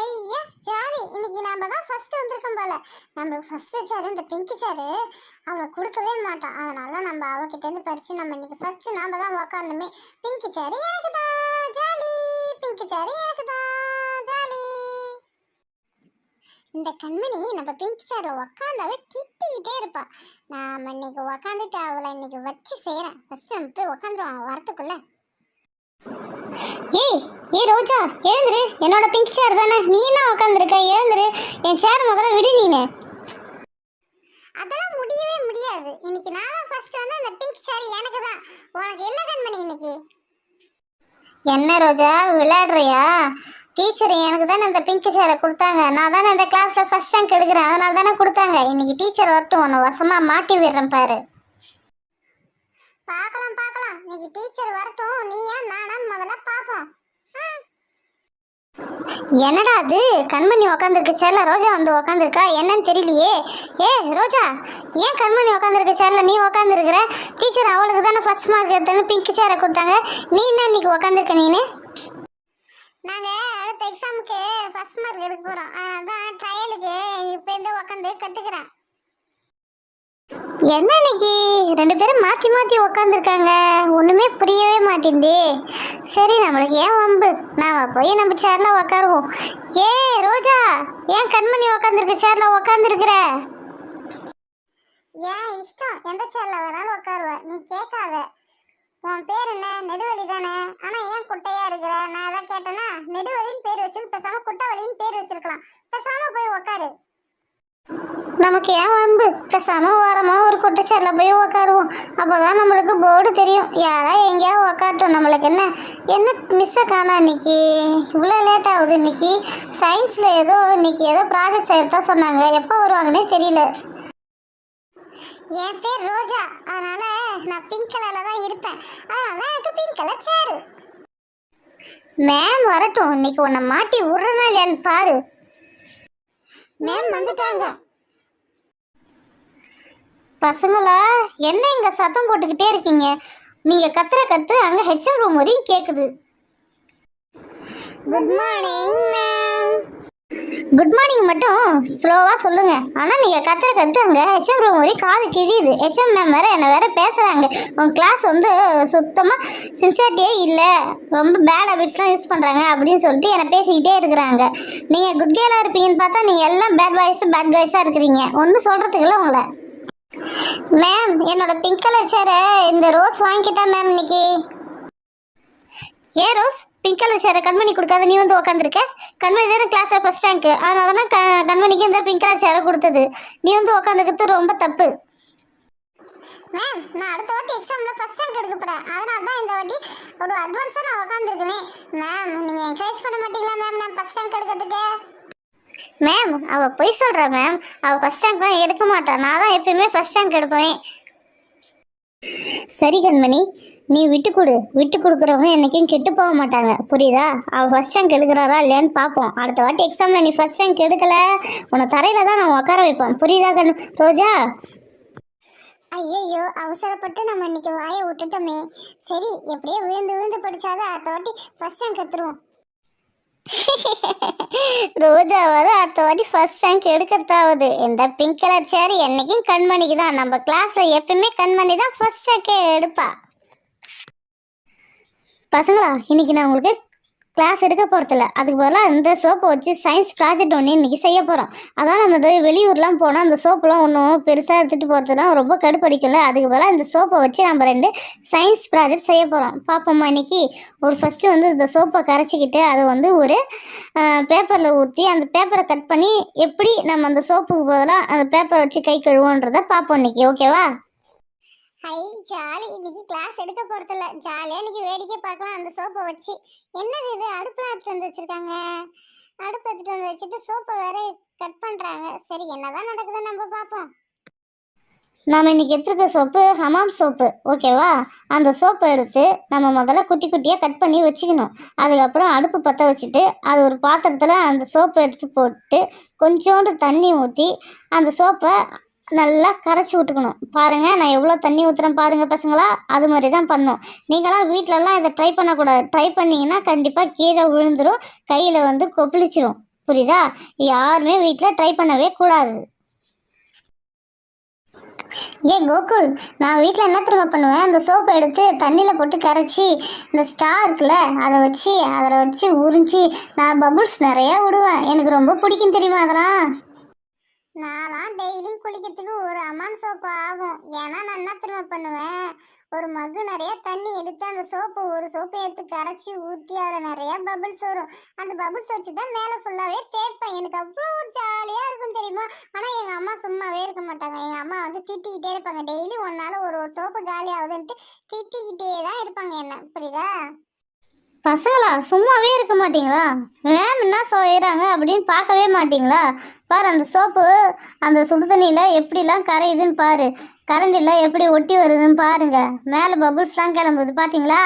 ஐயா ஜாலி, இன்னைக்கு நாம தான் ஃபர்ஸ்ட் வந்திருக்கோம் போல. நம்மளுக்கு ஃபர்ஸ்ட் சேர் இந்த பிங்க் சேரு அவ கொடுக்கவே மாட்டான். அதனால நம்ம அவகிட்ட இருந்து பறிச்சு நம்ம இன்னைக்கு ஃபர்ஸ்ட் நாம தான் உட்காரணுமே. பிங்க் சேரு எனக்கு தான் ஜாலி, பிங்க் சேரு எனக்கு தான் ஜாலி. இந்த கண்மணி நம்ம பிங்க் சேர்ல உட்காந்தாவே திட்டிக்கிட்டே இருப்பா. நாம இன்னைக்கு உட்காந்துட்டு அவளை இன்னைக்கு வச்சு செய்யறேன். ஃபர்ஸ்ட் நம்ம போய் உட்காந்துருவான் வரத்துக்குள்ள. ஏய் ஏய் ரோஜா, எழுந்துரு. என்னோட பிங்க் சேர் தானே, நீ என்ன உட்காந்துருக்க? எழுந்துரு, என் சேர் முதல்ல விடு. நீனு அதெல்லாம் முடியவே முடியாது. இன்னைக்கு நான் தான் ஃபர்ஸ்ட் வந்து அந்த பிங்க் சேர் எனக்கு தான். உனக்கு இல்ல கண்மணி இன்னைக்கு. என்ன ரோஜா விளையாடுறியா? டீச்சர் எனக்கு தானே இந்த பிங்க் சேரை கொடுத்தாங்க. நான் தானே இந்த கிளாஸ்ல ஃபர்ஸ்ட் ரேங்க் எடுக்கிறேன், அதனால தானே கொடுத்தாங்க. இன்னைக்கு டீச்சர் வரட்டும், உன்னை வசமா மாட்டி விடுறேன் பாரு. பார்க்கலாம் பார்க்கலாம், இன்னைக்கு டீச்சர் வரட்டும். நீயா நானா முதல்ல பாப்போம். என்னடா அது, கண்மணி உக்காந்துருக்க சேர்ல ரோஜா வந்து உக்காந்துருக்கா, என்னன்னு தெரியலையே. ஏ ரோஜா, ஏன் கண்மணி உக்காந்துருக்க சேர்ல நீ உக்காந்துருக்குற? டீச்சர் அவளுக்கு தானே ஃபர்ஸ்ட் மார்க் எடுத்தாங்க, பிங்க் சேரை கொடுத்தாங்க. நீ என்ன இன்னைக்கு உக்காந்துருக்க? நீனு நாங்க அடுத்த எக்ஸாமுக்கு ஃபர்ஸ்ட் மார்க் எடுக்க போறோம், அதான் ட்ரையலுக்கு இப்போ இருந்து உக்காந்து கத்துக்கிறேன். என்ன இன்னைக்கு ரெண்டு பேரும் மாற்றி மாற்றி உக்காந்துருக்காங்க, ஒன்றுமே புரியவே மாட்டேங்குது. சரி, நம்மளுக்கு ஏன் வம்பு, நாம் போய் நம்ம சேரில் உக்காருவோம். ஏ ரோஜா, ஏன் கண்மணி உக்காந்துருக்க சேரில் உக்காந்துருக்குற? ஏன் இஷ்டம், எந்த சேரில் வேணாலும் உட்காருவேன், நீ கேட்காத. உன் பேர் என்ன? நெடுவலி தானே. ஆனால் ஏன் குட்டையாக இருக்கிற? நான் எதாவது கேட்டேன்னா நெடுவலின்னு பேர் வச்சுருக்கு, பேசாமல் குட்டவலின்னு பேர் வச்சிருக்கலாம். பேசாமல் போய் உக்காரு. நமக்கு ஏன் வம்பு, பேசாமல் ஓரமாக ஒரு குட்டச்சேரில் போய் உக்காருவோம். அப்போ தான் நம்மளுக்கு போர்டு தெரியும். யாரா எங்கேயாவது உக்காட்டும், நம்மளுக்கு என்ன என்ன மிஸ்ஸை காணா இன்னைக்கு. இவ்வளோ லேட் ஆகுது இன்னைக்கு. சயின்ஸில் இன்னைக்கு ஏதோ ப்ராஜெக்ட் செய்யறதா சொன்னாங்க, எப்போ வருவாங்கன்னே தெரியல. என் பேர் ரோஜா, அதனால நான் பிங்க் கலரில் தான் இருப்பேன், அதனால தான் எனக்கு பிங்க் கலர் சேரு. மேம் வரட்டும், இன்னைக்கு உன்னை மாட்டி விட்றனா இல்லையான்னு பாரு. மேம் வந்துட்டாங்க. பசங்களா, என்ன இங்கே சத்தம் போட்டுக்கிட்டே இருக்கீங்க? நீங்கள் கத்துற கத்து அங்கே ஹெச்எம் ரூம் வரையும் கேட்குது. Good morning ma'am. Good morning மட்டும் ஸ்லோவாக சொல்லுங்கள். ஆனால் நீங்கள் கத்துற கத்து அங்கே ஹெச்எம் ரூம் வரையும் காது கிழியுது. ஹெச்எம் மேம் வேறு என்னை வேறு பேசுகிறாங்க. உங்கள் கிளாஸ் வந்து சுத்தமாக சின்சியரிட்டியே இல்லை, ரொம்ப பேட் ஹேபிட்ஸ்லாம் யூஸ் பண்ணுறாங்க அப்படின்னு சொல்லிட்டு என்னை பேசிக்கிட்டே இருக்கிறாங்க. நீங்கள் குட் கேர்ளாக இருப்பீங்கன்னு பார்த்தா நீங்கள் எல்லாம் பேட் பாய்ஸு பேட் காய்ஸாக இருக்கிறீங்க. ஒன்றும் சொல்கிறதுக்கு இல்லை உங்களை. மேம், என்னோட பிங்க் கலர் சேரை இந்த ரோஸ் வாங்கிக்கிட்டா மேம் இன்னைக்கு. ஏன் ரோஸ், பிங்க் கலர் சேரை கண்மணி கொடுக்காத நீ வந்து உக்காந்துருக்க? கண்மணி தானே கிளாஸில் ஃபர்ஸ்ட் ரேங்க்கு, அதனால தான் கண்மணிக்கு இந்த பிங்க் கலர் சேரை கொடுத்தது. நீ வந்து உக்காந்துக்கிறது ரொம்ப தப்பு. மேம், நான் அடுத்த வாட்டி எக்ஸாமில் ஃபர்ஸ்ட் ரேங்க் எடுக்க போகிறேன், அதனால தான் இந்த வாட்டி ஒரு அட்வான்ஸாக நான் உக்காந்துருக்கேன். மேம், நீங்கள் என்கரேஜ் பண்ண மாட்டீங்களா மேம் நான் ஃபர்ஸ்ட் ரேங்க் எடுக்கிறதுக்கு? மேம், அவள் பொய் சொல்கிறா மேம். அவள் ஃபர்ஸ்ட் ரேங்க் தான் எடுக்க மாட்டான், நான் தான் எப்பயுமே ஃபர்ஸ்ட் ரேங்க் எடுப்பேன். சரி கண்மணி, நீ விட்டு கொடுக்குறவங்க என்றைக்கும் கெட்டு போக மாட்டாங்க, புரியுதா? அவள் ஃபர்ஸ்ட் ரேங்க் எடுக்கிறாரா இல்லையான்னு பார்ப்போம். அடுத்த வாட்டி எக்ஸாமில் நீ ஃபர்ஸ்ட் ரேங்க் எடுக்கலை, உன்னை தரையில் தான் நான் உட்கார வைப்பேன், புரியுதா ரோஜா? ஐயோ, அவசரப்பட்டு நம்ம இன்னைக்கு வாயை விட்டுட்டோமே. சரி, எப்படியோ விழுந்து படித்தாதான் அடுத்த வாட்டி ஃபர்ஸ்ட் ரேங்க் எடுத்துருவோம். ரோஜாவாவது அடுத்த வாட்டி ஃபர்ஸ்ட் ரேங்க் எடுக்கிறதாவது. இந்த பிங்க் கலர் சேர் என்னைக்கும் கண்மணிக்கு தான். நம்ம கிளாஸ்ல எப்பயுமே கண்மணி தான் ஃபர்ஸ்ட் ரேங்கே எடுப்பா. பசங்களா, இன்னைக்கு நான் உங்களுக்கு கிளாஸ் எடுக்க போகிறதில்ல, அதுக்கு பதிலாக இந்த சோப்பை வச்சு சயின்ஸ் ப்ராஜெக்ட் ஒன்று இன்றைக்கி செய்ய போகிறோம். அதான் நம்ம வெளியூர்லாம் போனால் அந்த சோப்பெலாம் ஒன்றும் பெருசாக எடுத்துகிட்டு போகிறதுலாம் ரொம்ப கடுப்படிக்கல. அதுக்கு பதிலாக இந்த சோப்பை வச்சு நம்ம 2 சயின்ஸ் ப்ராஜெக்ட் செய்ய போகிறோம். பார்ப்போம்மா. இன்றைக்கி ஒரு ஃபஸ்ட்டு வந்து இந்த சோப்பை கரைச்சிக்கிட்டு அதை வந்து ஒரு பேப்பரில் ஊற்றி அந்த பேப்பரை கட் பண்ணி எப்படி நம்ம அந்த சோப்புக்கு பதிலாக அந்த பேப்பரை வச்சு கை கழுவோன்றதை பார்ப்போம் இன்றைக்கி. ஓகேவா? ஹை ஜாலி, இன்னைக்கு கிளாஸ் எடுக்க போறதில்ல, ஜாலியா இன்னைக்கு வேடிக்கை பார்க்கலாம் அந்த சோப்பை வச்சு. என்னது இது, அடுப்புல எடுத்துட்டு வந்து வச்சிருக்காங்க. அடுப்பு எடுத்துட்டு வந்து வச்சுட்டு சோப்பை வேற கட் பண்றாங்க. சரி, என்னதான் நடக்குதுன்னு நம்ம பார்ப்போம். நம்ம இன்னைக்கு எடுத்துருக்க சோப்பு ஹமாம் சோப்பு, ஓகேவா? அந்த சோப்பை எடுத்து நம்ம முதல்ல குட்டி குட்டியாக கட் பண்ணி வச்சுக்கணும். அதுக்கப்புறம் அடுப்பு பற்ற வச்சுட்டு அது ஒரு பாத்திரத்தில் அந்த சோப்பை எடுத்து போட்டு கொஞ்சோண்டு தண்ணி ஊற்றி அந்த சோப்பை நல்லா கரைச்சி விட்டுக்கணும். பாருங்கள், நான் எவ்வளோ தண்ணி ஊற்றுறேன் பாருங்கள் பசங்களா. அது மாதிரி தான் பண்ணணும். நீங்களாம் வீட்டிலலாம் இதை ட்ரை பண்ணக்கூடாது. ட்ரை பண்ணிங்கன்னா கண்டிப்பாக கீழே விழுந்துடும், கையில் வந்து கொப்பளிச்சிடும். புரியுதா? யாருமே வீட்டில் ட்ரை பண்ணவே கூடாது. கோகுல், நான் வீட்டில் என்ன திரும்ப பண்ணுவேன், அந்த சோப்பை எடுத்து தண்ணியில் போட்டு கரைச்சி இந்த ஸ்டார் இருக்குல்ல அதில் வச்சு உறிஞ்சி நான் பபுள்ஸ் நிறையா விடுவேன். எனக்கு ரொம்ப பிடிக்கும் தெரியுமா அதெல்லாம். நான்லாம் டெய்லியும் குளிக்கிறதுக்கு ஒரு அமான் சோப்பு ஆகும். ஏன்னா நான் என்ன திரும்ப பண்ணுவேன், ஒரு மக்கு நிறைய தண்ணி எடுத்து அந்த ஒரு சோப்பை எடுத்து கரைச்சி ஊற்றி அதில் நிறைய பபிள்ஸ் வரும். அந்த பபிள்ஸ் வச்சு தான் மேலே ஃபுல்லாகவே தேய்ப்பேன். எனக்கு அவ்வளோ ஜாலியாக இருக்கும் தெரியுமா. ஆனால் எங்கள் அம்மா சும்மாவே இருக்க மாட்டாங்க. எங்கள் அம்மா வந்து திட்டிக்கிட்டே இருப்பாங்க. டெய்லி ஒன்றால் ஒரு சோப்பு காலி ஆகுதுன்ட்டு திட்டிக்கிட்டே தான் இருப்பாங்க என்ன. புரியுதா? பசங்களா சும்மாவே இருக்க மாட்டீங்களா? மேம் என்ன செய்கிறாங்க அப்படின்னு பார்க்கவே மாட்டீங்களா? பாரு அந்த சோப்பு அந்த சுடு தண்ணியில் எப்படிலாம் கரையுதுன்னு பாரு. கரண்டில் எப்படி ஒட்டி வருதுன்னு பாருங்க. மேலே பபுள்ஸ்லாம் கிளம்புது பார்த்தீங்களா?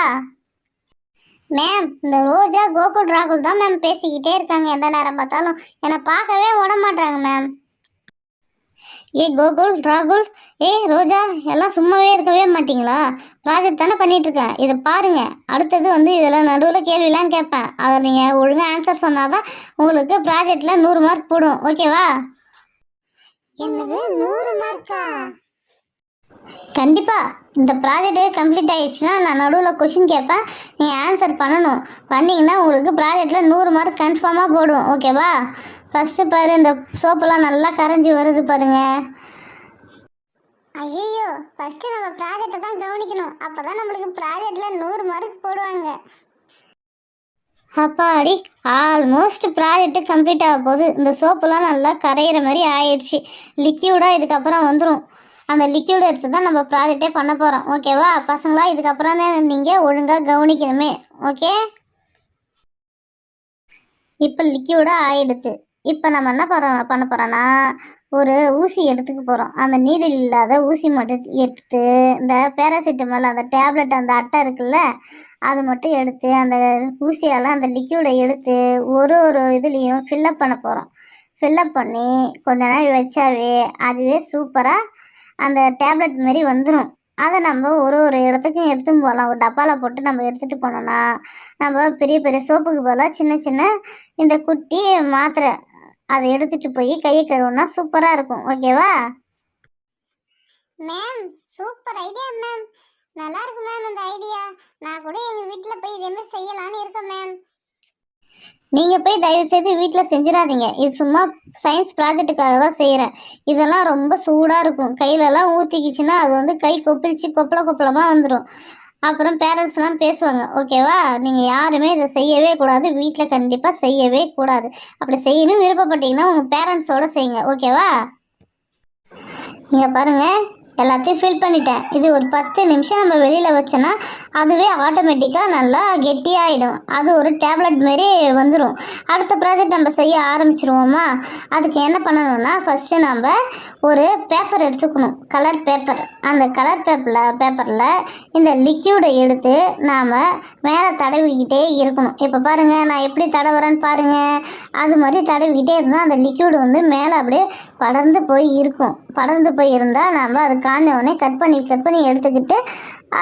மேம், இந்த ரோஜா கோகுல் ராகுல் தான் மேம் பேசிக்கிட்டே இருக்காங்க. எந்த நேரம் பார்த்தாலும் என்னை பார்க்கவே விட மாட்டாங்க மேம். கோகுல் ராகுல், ரோஜா, எல்லாம் சும்மாவே இருக்கவே மாட்டீங்களா? ப்ராஜெக்ட் தானே பண்ணிட்டு இருக்கேன், இதை பாருங்க. அடுத்தது வந்து இதில் நடுவில் கேள்விலாம் கேட்பேன். அதை நீங்கள் ஒழுங்காக ஆன்சர் சொன்னாதான் உங்களுக்கு ப்ராஜெக்டில் 100 மார்க் போடும். ஓகேவா? என்னது 100 மார்க்கா? கண்டிப்பா. இந்த ப்ராஜெக்ட் கம்ப்ளீட் ஆயிடுச்சுன்னா நான் நடுவில் கொஷின் கேட்பேன், நீங்கள் ஆன்சர் பண்ணணும். பண்ணிங்கன்னா உங்களுக்கு ப்ராஜெக்டில் 100 மார்க் கன்ஃபார்மாக போடும். ஓகேவா? ஃபஸ்ட்டு பாரு, இந்த சோப்பெல்லாம் நல்லா கரைஞ்சி வருது பாருங்க. ஐயோ, ஃபஸ்ட்டு நம்ம ப்ராஜெக்டை தான் கவனிக்கணும். அப்போ தான் நம்மளுக்கு ப்ராஜெக்டில் 100 மார்க் போடுவாங்க. அப்பாடி, ஆல்மோஸ்ட் ப்ராஜெக்ட் கம்ப்ளீட் ஆக போகுது. இந்த சோப்புலாம் நல்லா கரையிற மாதிரி ஆயிடுச்சு. லிக்யூடாக இதுக்கப்புறம் வந்துடும். அந்த லிக்யூடை எடுத்து தான் நம்ம ப்ராஜெக்டே பண்ண போகிறோம். ஓகேவா பசங்களா? இதுக்கப்புறம் தான் நீங்கள் ஒழுங்காக கவனிக்கணுமே. ஓகே, இப்போ லிக்யூடாக ஆயிடுது. இப்போ நம்ம என்ன பண்ண போகிறோன்னா, ஒரு ஊசி எடுத்துக்க போகிறோம். அந்த நீடில் இல்லாத ஊசி மட்டும் எடுத்து, இந்த பேராசிட்டமால் அந்த டேப்லெட் அந்த அட்டை இருக்குல்ல, அது மட்டும் எடுத்து அந்த ஊசியால் அந்த லிக்யூடை எடுத்து ஒரு இதுலேயும் ஃபில்லப் பண்ண போகிறோம். ஃபில்லப் பண்ணி கொஞ்ச நாள் வச்சாவே அதுவே சூப்பராக அந்த டேப்லெட் மாரி வந்துடும். அதை நம்ம ஒரு இடத்துக்கும் எடுத்துன்னு போகலாம். ஒரு டப்பாவில் போட்டு நம்ம எடுத்துகிட்டு போனோம்னா, நம்ம பெரிய பெரிய சோப்புக்கு பதிலாக சின்ன சின்ன இந்த குட்டி மாத்திரை அதை எடுத்துகிட்டு போய் கையை கழுவுனா சூப்பராக இருக்கும். ஓகேவா மேம்? Super idea ma'am. நல்லா இருக்கு மேம் இந்த ஐடியா. நான் கூட எங்கள் வீட்டில் போய் இதேமாதிரி செய்யலான்னு இருக்கேன் மேம். நீங்கள் போய் தயவுசெய்து வீட்டில் செஞ்சிடாதீங்க. இது சும்மா சயின்ஸ் ப்ராஜெக்டுக்காக தான் செய்கிறேன். இதெல்லாம் ரொம்ப சூடாக இருக்கும். கையிலலாம் ஊற்றிக்கிச்சுன்னா அது வந்து கை கொப்பளிச்சு கொப்பளமாக வந்துடும். அப்புறம் பேரண்ட்ஸ்லாம் பேசுவாங்க. ஓகேவா? நீங்கள் யாருமே இதை செய்யவே கூடாது. வீட்டில் கண்டிப்பாக செய்யவே கூடாது. அப்படி செய்யணும் விருப்பப்பட்டீங்கன்னா உங்கள் பேரண்ட்ஸோடு செய்யுங்க. ஓகேவா? நீங்கள் பாருங்கள், எல்லாத்தையும் ஃபில் பண்ணிட்டேன். இது ஒரு 10 நிமிஷம் நம்ம வெளியில் வச்சோன்னா அதுவே ஆட்டோமேட்டிக்காக நல்லா கெட்டியாகிடும். அது ஒரு டேப்லெட் மாரி வந்துடும். அடுத்த ப்ராஜெக்ட் நம்ம செய்ய ஆரம்பிச்சிருவோமா? அதுக்கு என்ன பண்ணணும்னா, ஃபஸ்ட்டு நம்ம ஒரு பேப்பர் எடுத்துக்கணும், கலர் பேப்பர். அந்த கலர் பேப்பரில் இந்த லிக்யூடை எடுத்து நாம் மேலே தடவிக்கிட்டே இருக்கணும். இப்போ பாருங்கள், நான் எப்படி தடவுறேன்னு பாருங்கள். அது மாதிரி தடவிக்கிட்டே இருந்தால் அந்த லிக்யூடு வந்து மேலே அப்படியே படர்ந்து போய் இருக்கும். படர்ந்து போய் இருந்தால் நம்ம அது காஞ்ச உடனே கட் பண்ணி எடுத்துக்கிட்டு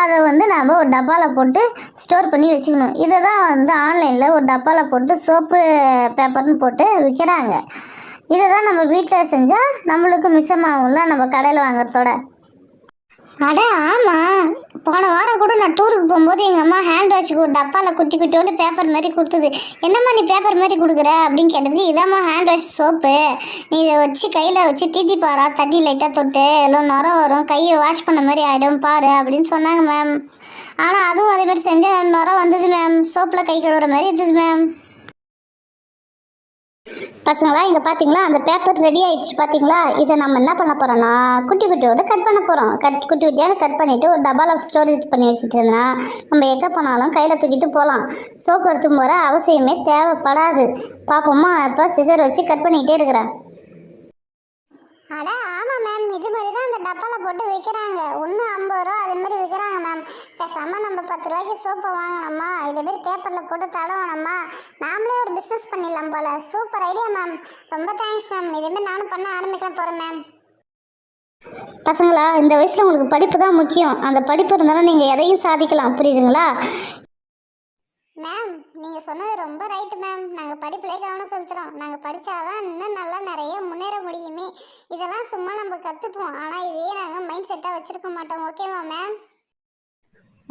அதை வந்து நம்ம ஒரு டப்பாவில் போட்டு ஸ்டோர் பண்ணி வச்சுக்கணும். இதை தான் வந்து ஆன்லைனில் ஒரு டப்பாவில் போட்டு சோப்பு பேப்பர்னு போட்டு விற்கிறாங்க. இதை தான் நம்ம வீட்டில் செஞ்சால் நம்மளுக்கு மிச்சமாகும்ல நம்ம கடையில் வாங்குறதோட. அட ஆமாம், போன வாரம் கூட நான் டூருக்கு போகும்போது எங்கள் அம்மா ஹேண்ட் வாஷுக்கு ஒரு டப்பாவில் குட்டியோண்டு பேப்பர் மாதிரி கொடுத்தது. என்னம்மா நீ பேப்பர் மாதிரி கொடுக்குற அப்படின்னு கேட்டதுக்கு, இதாம்மா ஹேண்ட் வாஷ் சோப்பு, நீ இதை வச்சு கையில் வச்சு தீத்தி பாரா, தண்ணி லைட்டாக தொட்டு எல்லாம் நுரம் வரும், கையை வாஷ் பண்ண மாதிரி ஆகிடும் பாரு அப்படின்னு சொன்னாங்க மேம். ஆனால் அதுவும் அதே மாதிரி செஞ்ச நுரம் வந்தது மேம். சோப்பில் கை கழுவுற மாதிரி இருந்தது மேம். பசங்களா, இங்கே பார்த்தீங்களா அந்த பேப்பர் ரெடி ஆயிடுச்சு பார்த்தீங்களா? இதை நம்ம என்ன பண்ண போகிறோன்னா குட்டியோடு கட் பண்ண போகிறோம். குட்டியான கட் பண்ணிவிட்டு ஒரு டப்பாவில் ஸ்டோரேஜ் பண்ணி வச்சுட்டு இருந்தோன்னா நம்ம எங்கே போனாலும் கையில் தூக்கிட்டு போகலாம். சோப்பு எடுத்து போகிற அவசியமே தேவைப்படாது. பார்ப்போமா? இப்போ சிசர் வச்சு கட் பண்ணிக்கிட்டே இருக்கிறேன். அட ஆமாம் மேம், இது மாதிரி தான் இந்த டப்பாவில் போட்டு விற்கிறாங்க. ஒன்று 50 ரூபா அது மாதிரி விற்கிறாங்க மேம். பேசாமல் நம்ம 10 ரூபாய்க்கு சோப்பை வாங்கினோம்மா, இதேமாரி பேப்பரில் போட்டு தடவணும்மா, நாமளே ஒரு பிஸ்னஸ் பண்ணிடலாம் போல். சூப்பர் ஐடியா மேம், ரொம்ப தேங்க்ஸ் மேம். இதேமாரி நானும் பண்ண ஆரம்பிக்க போகிறேன் மேம். பசங்களா, இந்த வயசில் உங்களுக்கு படிப்பு தான் முக்கியம். அந்த படிப்பு இருந்தாலும் நீங்கள் எதையும் சாதிக்கலாம். புரியுதுங்களா மேம்? நீங்க சொன்னது ரொம்ப ரைட்டு மேம். நாங்க படிப்புல கவனம் செலுத்துறோம். நாங்க படிச்சாதான் இன்னும் நல்லா நிறைய முன்னேற முடியுமே. இதெல்லாம் சும்மா நம்ம கத்துப்போம். ஆனா இதையே நாங்க மைண்ட் செட்டா வச்சிருக்க மாட்டோம். ஓகேவா மேம்?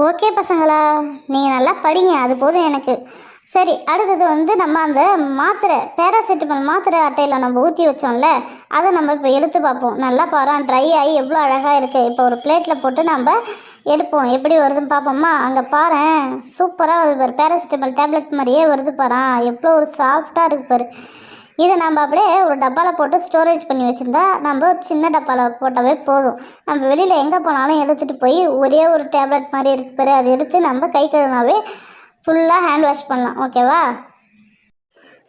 ஓகே பசங்களா, நீங்கள் நல்லா படிங்க, அது போதும் எனக்கு. சரி, அடுத்தது வந்து நம்ம அந்த மாத்திரை பேராசிட்டமல் மாத்திரை அட்டையில் நம்ம ஊற்றி வச்சோம்ல, அதை நம்ம இப்போ எடுத்து பார்ப்போம். நல்லா பாரு, ட்ரை ஆகி எவ்வளோ அழகாக இருக்குது. இப்போ ஒரு பிளேட்டில் போட்டு நம்ம எடுப்போம், எப்படி வருதுன்னு பார்ப்போம்மா. அங்கே பாரு, சூப்பராக வருது பாரு, பேராசிட்டமல் டேப்லெட் மாதிரியே வருது பாரு, எவ்வளோ ஒரு சாஃப்டாக இருக்குது பாரு. இதை நம்ம அப்படியே ஒரு டப்பாவில் போட்டு ஸ்டோரேஜ் பண்ணி வச்சுருந்தா நம்ம ஒரு சின்ன டப்பாவில் போட்டாவே போதும். நம்ம வெளியில் எங்கே போனாலும் எடுத்துகிட்டு போய் ஒரே ஒரு டேப்லெட் மாதிரி இருக்கு பாரு, அதை எடுத்து நம்ம கை கழுவினாவே ஃபுல்லாக ஹேண்ட் வாஷ் பண்ணலாம். ஓகேவா?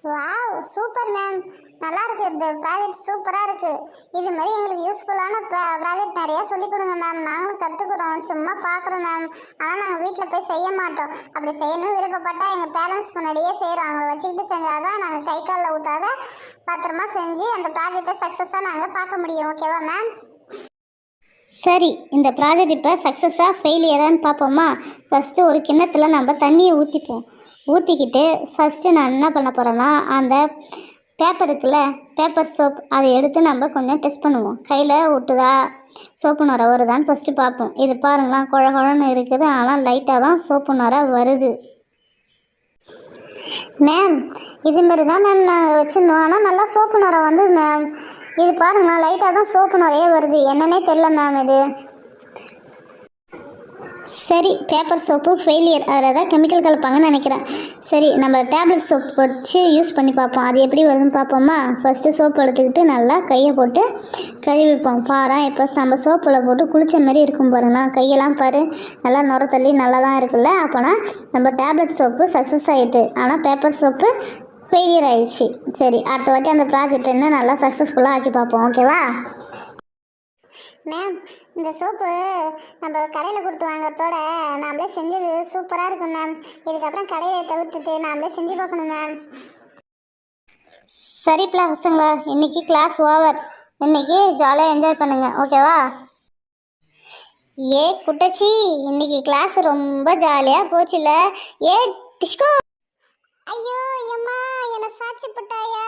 Wow, super ma'am. நல்லா இருக்கு. இந்த ப்ராஜெக்ட் சூப்பரா இருக்கு. இது மாதிரி எங்களுக்கு யூஸ்ஃபுல்லான ப்ராஜெக்ட் நிறைய சொல்லி கொடுங்க மேம். நாங்களும் கத்துக்கிறோம், சும்மா பார்க்குறோம் மேம். ஆனால் நாங்கள் வீட்டில் போய் செய்ய மாட்டோம். அப்படி செய்யணும் விருப்பப்பட்டா எங்கள் பேரண்ட்ஸ் முன்னாடியே செய்கிறோம். அவங்கள வச்சுக்கிட்டு செஞ்சாதான் நாங்கள் கை காலில் ஊற்றாத பத்திரமா செஞ்சு அந்த ப்ராஜெக்டை சக்ஸஸாக நாங்கள் பார்க்க முடியும். ஓகேவா மேம்? சரி, இந்த ப்ராஜெக்ட் இப்போ சக்ஸஸாக ஃபெயிலியரான்னு பார்ப்போமா. ஃபஸ்ட்டு ஒரு கிண்ணத்தில் நம்ம தண்ணியை ஊற்றிப்போம். ஊற்றிக்கிட்டு ஃபஸ்ட்டு நான் என்ன பண்ண போகிறேன்னா, அந்த பேப்பர் இருக்குல்ல, பேப்பர் சோப், அதை எடுத்து நம்ம கொஞ்சம் டெஸ்ட் பண்ணுவோம். கையில் ஒட்டுதா, சோப்பு நுரை வருதான்னு ஃபஸ்ட்டு பார்ப்போம். இது பாருங்களா, குழ குழன்னு இருக்குது, ஆனால் லைட்டாக தான் சோப்பு நுரை வருது. மேம், இதுமாரி தான் மேம் நாங்கள் வச்சுருந்தோம், ஆனால் நல்லா சோப்பு நுரை வந்து மேம். இது பாருங்களா, லைட்டாக தான் சோப்பு நுரையே வருது, என்னன்னே தெரில மேம் இது. சரி, பேப்பர் சோப்பு ஃபெயிலியர், அதில் தான் கெமிக்கல் கலப்பாங்கன்னு நினைக்கிறேன். சரி, நம்ம டேப்லெட் சோப் வச்சு யூஸ் பண்ணி பார்ப்போம், அது எப்படி வருதுன்னு பார்ப்போமா. ஃபஸ்ட்டு சோப்பு எடுத்துக்கிட்டு நல்லா கையை போட்டு கழுவிப்போம். பாரு, இப்போ நம்ம சோப்பில் போட்டு குளித்த மாதிரி இருக்கும் பாருங்களா, கையெல்லாம் பாரு நல்லா நுர தள்ளி நல்லா தான் இருக்குல்ல. அப்போனா நம்ம டேப்லெட் சோப்பு சக்ஸஸ் ஆகிட்டு, ஆனால் பேப்பர் சோப்பு ஃபெயிலியர் ஆயிடுச்சு. சரி, அடுத்த வாட்டி அந்த ப்ராஜெக்ட் என்ன நல்லா சக்ஸஸ்ஃபுல்லாக ஆக்கி பார்ப்போம். ஓகேவா? மேம், இந்த சோப்பு நம்ம கடையில் கொடுத்து வாங்குறதோட நாமளே செஞ்சது சூப்பராக இருக்கும் மேம். இதுக்கப்புறம் கடையை தவிர்த்துட்டு நாமளே செஞ்சு பார்க்கணும் மேம். சரிப்பா பசங்களா, இன்னைக்கு கிளாஸ் ஓவர். இன்னைக்கு ஜாலியாக என்ஜாய் பண்ணுங்க. ஓகேவா? ஏ குட்டச்சி, இன்னைக்கு கிளாஸ் ரொம்ப ஜாலியாக போச்சுல. ஏ டிஸ்கோ. ஐயோ அம்மா, என்னை சாட்சி போட்டாயா?